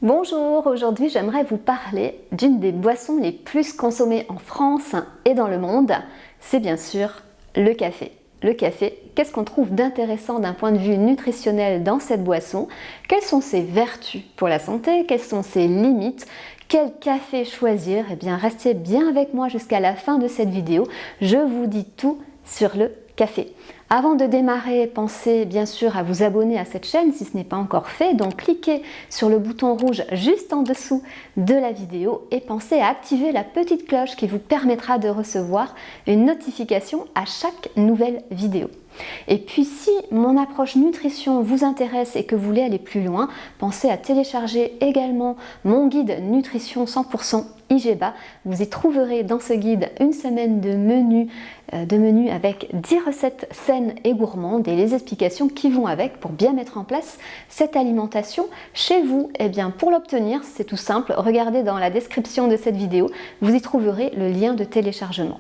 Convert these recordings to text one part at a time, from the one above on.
Bonjour, aujourd'hui j'aimerais vous parler d'une des boissons les plus consommées en France et dans le monde, c'est bien sûr le café. Le café, qu'est-ce qu'on trouve d'intéressant d'un point de vue nutritionnel dans cette boisson? Quelles sont ses vertus pour la santé? Quelles sont ses limites? Quel café choisir? Eh bien restez bien avec moi jusqu'à la fin de cette vidéo, je vous dis tout sur le café. Avant de démarrer, pensez bien sûr à vous abonner à cette chaîne si ce n'est pas encore fait, donc cliquez sur le bouton rouge juste en dessous de la vidéo et pensez à activer la petite cloche qui vous permettra de recevoir une notification à chaque nouvelle vidéo. Et puis si mon approche nutrition vous intéresse et que vous voulez aller plus loin, pensez à télécharger également mon guide nutrition 100% IGEBA. Vous y trouverez dans ce guide une semaine de menu avec 10 recettes saines et gourmandes et les explications qui vont avec pour bien mettre en place cette alimentation chez vous. Et bien pour l'obtenir, c'est tout simple, regardez dans la description de cette vidéo, vous y trouverez le lien de téléchargement.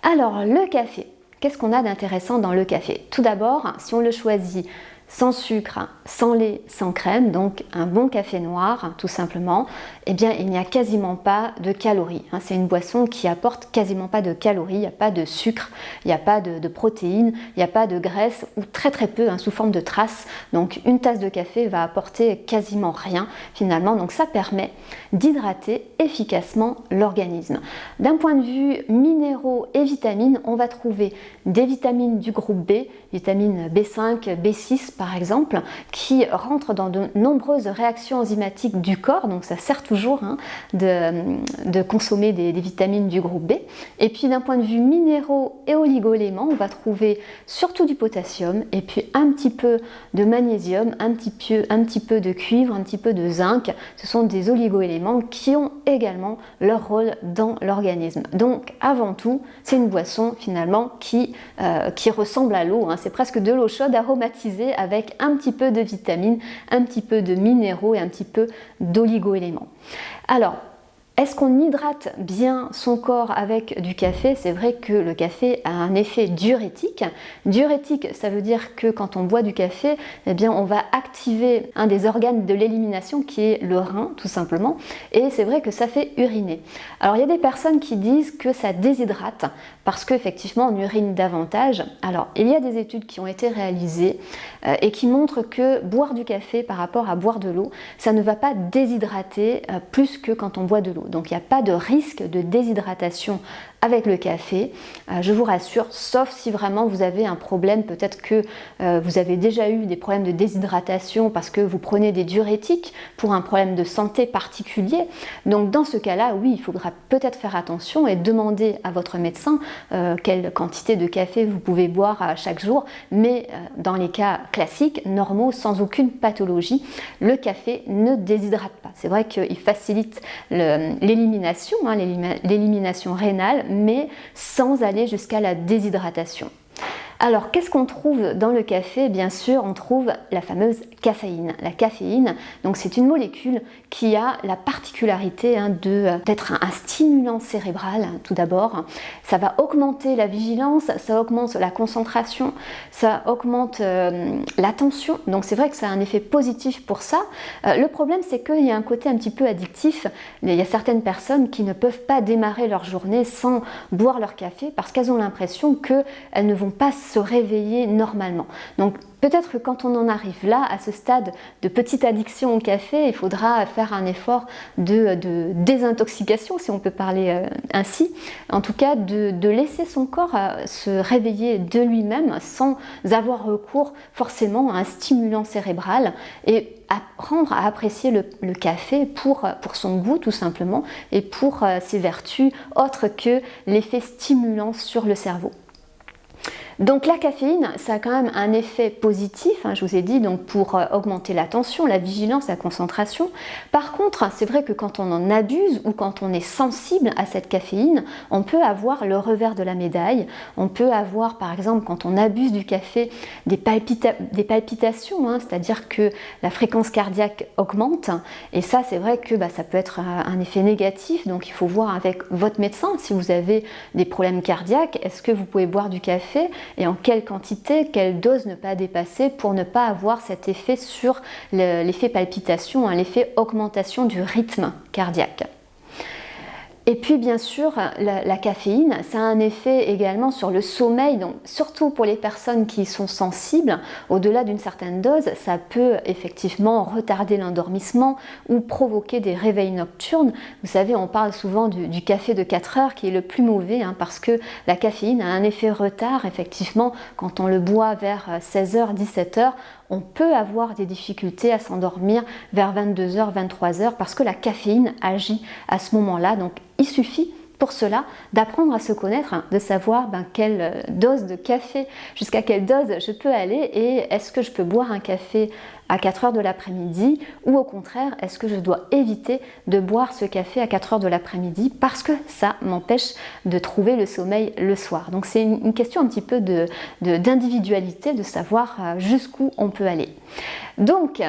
Alors le café. Qu'est-ce qu'on a d'intéressant dans le café? Tout d'abord, si on le choisit sans sucre, sans lait, sans crème, donc un bon café noir tout simplement, eh bien il n'y a quasiment pas de calories. C'est une boisson qui apporte quasiment pas de calories, il n'y a pas de sucre, il n'y a pas de protéines, il n'y a pas de graisse ou très peu sous forme de traces. Donc une tasse de café va apporter quasiment rien finalement, donc ça permet d'hydrater efficacement l'organisme. D'un point de vue minéraux et vitamines, on va trouver des vitamines du groupe B, vitamines B5, B6 par exemple, qui rentrent dans de nombreuses réactions enzymatiques du corps, donc ça sert toujours de consommer des vitamines du groupe B. Et puis d'un point de vue minéraux et oligo-éléments, on va trouver surtout du potassium et puis un petit peu de magnésium, un petit peu de cuivre, un petit peu de zinc. Ce sont des oligo-éléments qui ont également leur rôle dans l'organisme. Donc avant tout, c'est une boisson finalement qui ressemble à l'eau, c'est presque de l'eau chaude aromatisée avec un petit peu de vitamines, un petit peu de minéraux et un petit peu d'oligo-éléments. Alors, est-ce qu'on hydrate bien son corps avec du café? C'est vrai que le café a un effet diurétique. Diurétique, ça veut dire que quand on boit du café, eh bien, on va activer un des organes de l'élimination qui est le rein, tout simplement. Et c'est vrai que ça fait uriner. Alors, il y a des personnes qui disent que ça déshydrate parce qu'effectivement, on urine davantage. Alors, il y a des études qui ont été réalisées et qui montrent que boire du café par rapport à boire de l'eau, ça ne va pas déshydrater plus que quand on boit de l'eau. Donc il n'y a pas de risque de déshydratation avec le café, je vous rassure, sauf si vraiment vous avez un problème, peut-être que vous avez déjà eu des problèmes de déshydratation parce que vous prenez des diurétiques pour un problème de santé particulier. Donc dans ce cas-là, oui, il faudra peut-être faire attention et demander à votre médecin quelle quantité de café vous pouvez boire chaque jour. Mais dans les cas classiques, normaux, sans aucune pathologie, le café ne déshydrate pas. C'est vrai qu'il facilite l'élimination, l'élimination rénale, mais sans aller jusqu'à la déshydratation. Alors, qu'est-ce qu'on trouve dans le café? Bien sûr, on trouve la fameuse caféine. La caféine, donc c'est une molécule qui a la particularité d'être un stimulant cérébral, tout d'abord. Ça va augmenter la vigilance, ça augmente la concentration, ça augmente l'attention. Donc c'est vrai que ça a un effet positif pour ça. Le problème, c'est qu'il y a un côté un petit peu addictif. Il y a certaines personnes qui ne peuvent pas démarrer leur journée sans boire leur café parce qu'elles ont l'impression qu'elles ne vont pas se réveiller normalement. Donc peut-être que quand on en arrive là, à ce stade de petite addiction au café, il faudra faire un effort de désintoxication, si on peut parler ainsi. En tout cas, de laisser son corps se réveiller de lui-même sans avoir recours forcément à un stimulant cérébral et apprendre à apprécier le café pour son goût tout simplement et pour ses vertus autres que l'effet stimulant sur le cerveau. Donc la caféine, ça a quand même un effet positif, je vous ai dit, donc pour augmenter l'attention, la vigilance, la concentration. Par contre, c'est vrai que quand on en abuse ou quand on est sensible à cette caféine, on peut avoir le revers de la médaille. On peut avoir, par exemple, quand on abuse du café, des palpitations, c'est-à-dire que la fréquence cardiaque augmente. Et ça, c'est vrai que ça peut être un effet négatif. Donc il faut voir avec votre médecin si vous avez des problèmes cardiaques. Est-ce que vous pouvez boire du café et en quelle quantité, quelle dose ne pas dépasser pour ne pas avoir cet effet sur l'effet palpitation, hein, l'effet augmentation du rythme cardiaque. Et puis bien sûr, la caféine, ça a un effet également sur le sommeil, donc surtout pour les personnes qui sont sensibles, au-delà d'une certaine dose, ça peut effectivement retarder l'endormissement ou provoquer des réveils nocturnes. Vous savez, on parle souvent du café de 4 heures qui est le plus mauvais, hein, parce que la caféine a un effet retard, effectivement, quand on le boit vers 16h, 17h, on peut avoir des difficultés à s'endormir vers 22h, 23h parce que la caféine agit à ce moment-là. Donc il suffit pour cela d'apprendre à se connaître, hein, de savoir quelle dose de café, jusqu'à quelle dose je peux aller et est-ce que je peux boire un café à 4 heures de l'après-midi ou au contraire, est-ce que je dois éviter de boire ce café à 4 heures de l'après-midi parce que ça m'empêche de trouver le sommeil le soir. Donc c'est une question un petit peu d'individualité, de savoir jusqu'où on peut aller. Donc,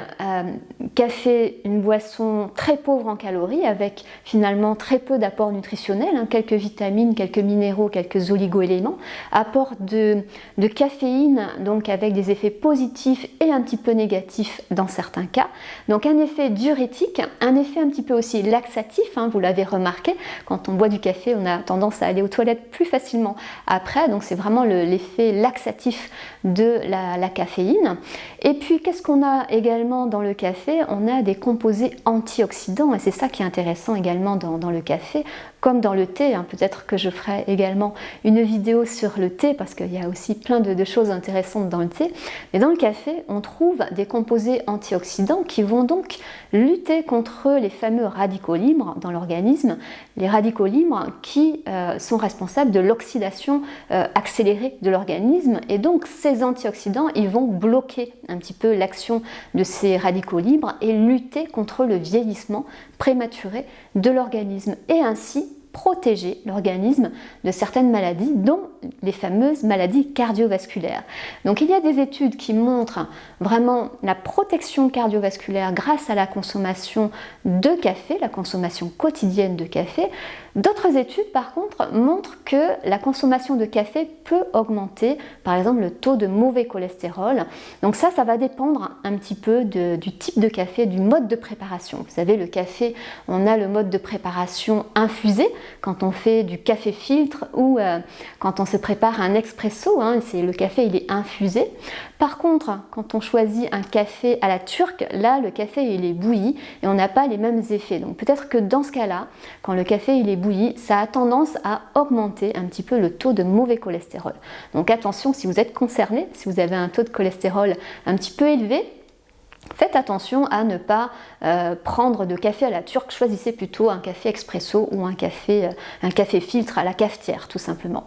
café, une boisson très pauvre en calories avec finalement très peu d'apport nutritionnel, hein, quelques vitamines, quelques minéraux, quelques oligo-éléments, apport de caféine, donc avec des effets positifs et un petit peu négatifs dans certains cas. Donc un effet diurétique, un effet un petit peu aussi laxatif, hein, vous l'avez remarqué, quand on boit du café, on a tendance à aller aux toilettes plus facilement après, donc c'est vraiment l'effet laxatif de la caféine. Et puis qu'est-ce qu'on a également dans le café? On a des composés antioxydants et c'est ça qui est intéressant également dans le café, comme dans le thé, hein. Peut-être que je ferai également une vidéo sur le thé parce qu'il y a aussi plein de choses intéressantes dans le thé. Mais dans le café, on trouve des composés antioxydants qui vont donc lutter contre les fameux radicaux libres dans l'organisme, les radicaux libres qui sont responsables de l'oxydation accélérée de l'organisme. Et donc ces antioxydants, ils vont bloquer un petit peu l'action de ces radicaux libres et lutter contre le vieillissement prématuré de l'organisme et ainsi protéger l'organisme de certaines maladies, dont les fameuses maladies cardiovasculaires. Donc il y a des études qui montrent vraiment la protection cardiovasculaire grâce à la consommation de café, la consommation quotidienne de café. D'autres études par contre montrent que la consommation de café peut augmenter par exemple le taux de mauvais cholestérol. Donc ça va dépendre un petit peu du type de café, du mode de préparation. Vous savez, le café, on a le mode de préparation infusé quand on fait du café filtre ou quand on se prépare un expresso, hein, le café il est infusé. Par contre, quand on choisit un café à la turque, là le café il est bouilli et on n'a pas les mêmes effets. Donc peut-être que dans ce cas-là, quand le café il est bouilli, ça a tendance à augmenter un petit peu le taux de mauvais cholestérol. Donc attention, si vous êtes concerné, si vous avez un taux de cholestérol un petit peu élevé, faites attention à ne pas prendre de café à la turque, choisissez plutôt un café expresso ou un café filtre à la cafetière tout simplement.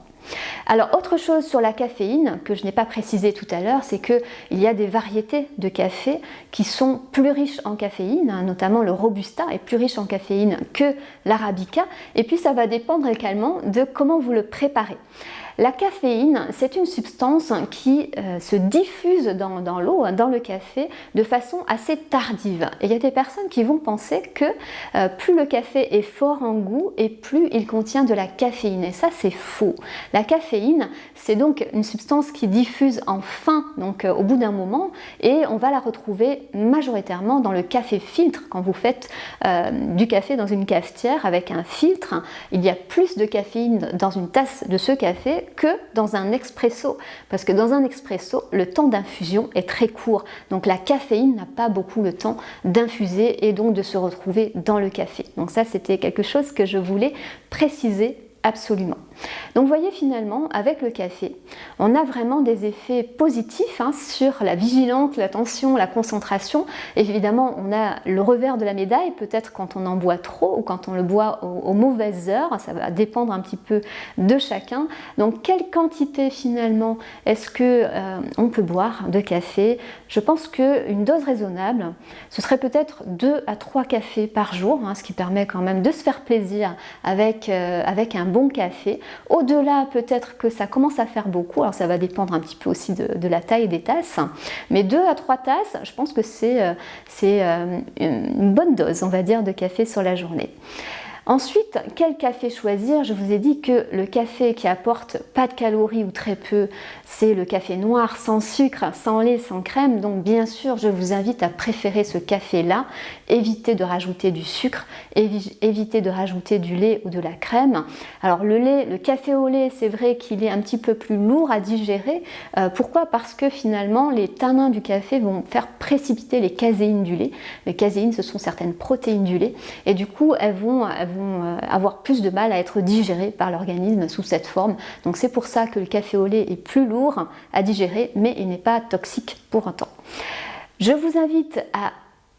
Alors autre chose sur la caféine que je n'ai pas précisé tout à l'heure, c'est qu'il y a des variétés de café qui sont plus riches en caféine, hein, notamment le Robusta est plus riche en caféine que l'Arabica, et puis ça va dépendre également de comment vous le préparez. La caféine, c'est une substance qui se diffuse dans l'eau, dans le café, de façon assez tardive. Et il y a des personnes qui vont penser que plus le café est fort en goût et plus il contient de la caféine. Et ça, c'est faux. La caféine, c'est donc une substance qui diffuse en fin, donc au bout d'un moment, et on va la retrouver majoritairement dans le café filtre. Quand vous faites du café dans une cafetière avec un filtre, il y a plus de caféine dans une tasse de ce café que dans un expresso, parce que dans un expresso, le temps d'infusion est très court, donc la caféine n'a pas beaucoup le temps d'infuser et donc de se retrouver dans le café. Donc ça, c'était quelque chose que je voulais préciser absolument. Donc vous voyez finalement avec le café, on a vraiment des effets positifs sur la vigilance, l'attention, la concentration. Évidemment, on a le revers de la médaille, peut-être quand on en boit trop ou quand on le boit aux mauvaises heures, ça va dépendre un petit peu de chacun. Donc quelle quantité finalement est-ce que on peut boire de café? Je pense qu'une dose raisonnable, ce serait peut-être 2 à 3 cafés par jour, ce qui permet quand même de se faire plaisir avec un bon café. Au-delà, peut-être que ça commence à faire beaucoup, alors ça va dépendre un petit peu aussi de la taille des tasses, mais 2 à 3 tasses, je pense que c'est une bonne dose, on va dire, de café sur la journée. Ensuite, quel café choisir? Je vous ai dit que le café qui apporte pas de calories ou très peu, c'est le café noir sans sucre, sans lait, sans crème. Donc bien sûr, je vous invite à préférer ce café-là. Évitez de rajouter du sucre, évitez de rajouter du lait ou de la crème. Alors le lait, le café au lait, c'est vrai qu'il est un petit peu plus lourd à digérer. Pourquoi? Parce que finalement, les tanins du café vont faire précipiter les caséines du lait. Les caséines, ce sont certaines protéines du lait. Et du coup, elles vont avoir plus de mal à être digérées par l'organisme sous cette forme. Donc c'est pour ça que le café au lait est plus lourd à digérer, mais il n'est pas toxique pour autant. Je vous invite à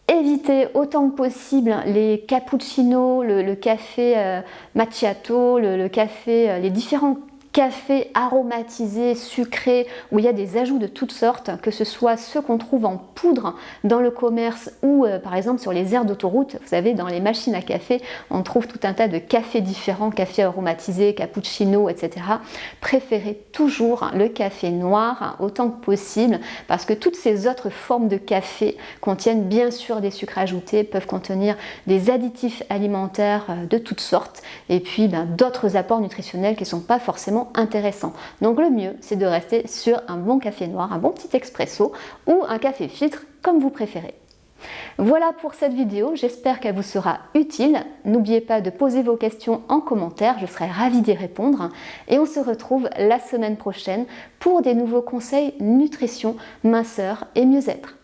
éviter autant que possible les cappuccinos, le café macchiato, le café, les différents cafés aromatisés, sucrés, où il y a des ajouts de toutes sortes, que ce soit ceux qu'on trouve en poudre dans le commerce ou par exemple sur les aires d'autoroute. Vous savez, dans les machines à café, on trouve tout un tas de cafés différents, cafés aromatisés, cappuccino, etc. Préférez toujours le café noir autant que possible, parce que toutes ces autres formes de café contiennent bien sûr des sucres ajoutés, peuvent contenir des additifs alimentaires de toutes sortes, et puis d'autres apports nutritionnels qui ne sont pas forcément intéressant. Donc le mieux, c'est de rester sur un bon café noir, un bon petit expresso ou un café filtre, comme vous préférez. Voilà pour cette vidéo, j'espère qu'elle vous sera utile. N'oubliez pas de poser vos questions en commentaire, je serai ravie d'y répondre. Et on se retrouve la semaine prochaine pour des nouveaux conseils nutrition, minceur et mieux-être.